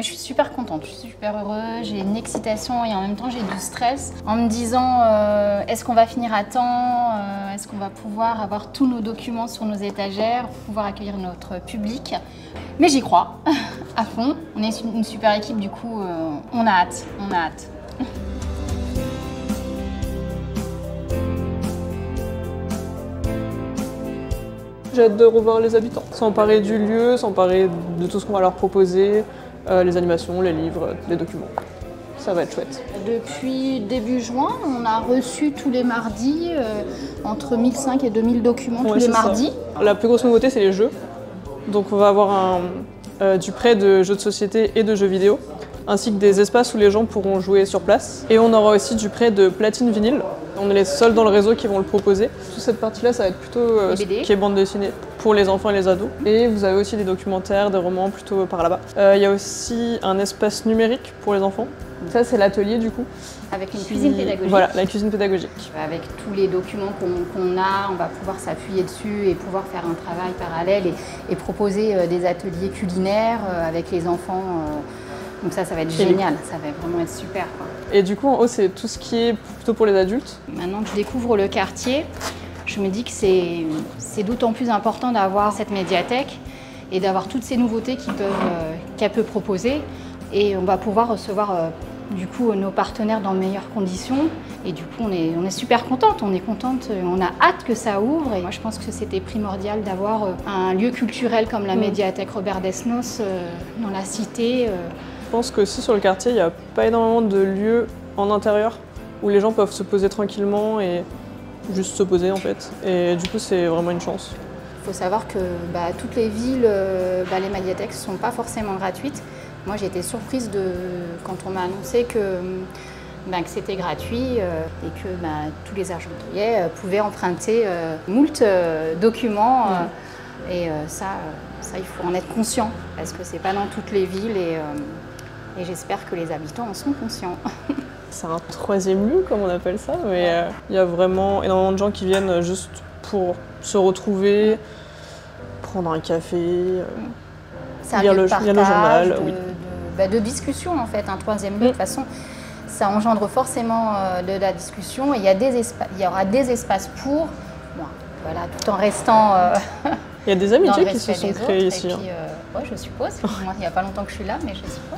je suis super contente, je suis super heureuse, j'ai une excitation et en même temps j'ai du stress en me disant est-ce qu'on va finir à temps, est-ce qu'on va pouvoir avoir tous nos documents sur nos étagères, pouvoir accueillir notre public. Mais j'y crois à fond, on est une super équipe, du coup on a hâte, on a hâte. J'ai hâte de revoir les habitants, s'emparer du lieu, s'emparer de tout ce qu'on va leur proposer, les animations, les livres, les documents. Ça va être chouette. Depuis début juin, on a reçu tous les mardis entre 1500 et 2000 documents tous les mardis. La plus grosse nouveauté, c'est les jeux. Donc on va avoir du prêt de jeux de société et de jeux vidéo, ainsi que des espaces où les gens pourront jouer sur place. Et on aura aussi du prêt de platine vinyle. On est les seuls dans le réseau qui vont le proposer. Toute cette partie-là, ça va être plutôt ce qui est bande dessinée pour les enfants et les ados. Et vous avez aussi des documentaires, des romans plutôt par là-bas. Il y a aussi un espace numérique pour les enfants. Ça, c'est l'atelier du coup. Avec une cuisine pédagogique. Voilà, la cuisine pédagogique. Avec tous les documents qu'on a, on va pouvoir s'appuyer dessus et pouvoir faire un travail parallèle et proposer des ateliers culinaires avec les enfants. Donc ça va être génial, ça va vraiment être super, quoi. Et du coup, en haut, c'est tout ce qui est plutôt pour les adultes. Maintenant que je découvre le quartier, je me dis que c'est d'autant plus important d'avoir cette médiathèque et d'avoir toutes ces nouveautés qu'elle peut proposer. Et on va pouvoir recevoir du coup nos partenaires dans de meilleures conditions. Et du coup, on est super contente, on a hâte que ça ouvre. Et moi, je pense que c'était primordial d'avoir un lieu culturel comme la médiathèque Robert Desnos dans la cité. Je pense qu'aussi sur le quartier, il n'y a pas énormément de lieux en intérieur où les gens peuvent se poser tranquillement et juste se poser en fait. Et du coup, c'est vraiment une chance. Il faut savoir que toutes les villes, les médiathèques ne sont pas forcément gratuites. Moi, j'ai été surprise quand on m'a annoncé que c'était gratuit et que tous les argenturiers pouvaient emprunter moult documents. Et ça, il faut en être conscient parce que ce n'est pas dans toutes les villes. Et j'espère que les habitants en sont conscients. C'est un troisième lieu, comme on appelle ça, mais il y a vraiment énormément de gens qui viennent juste pour se retrouver, prendre un café, lire le journal. De discussion en fait, un troisième lieu. De toute façon, ça engendre forcément de la discussion et il y aura des espaces pour, voilà, tout en restant. Il y a des amitiés qui se sont créées ici. Puis, je suppose. Moi, il n'y a pas longtemps que je suis là, mais je suppose.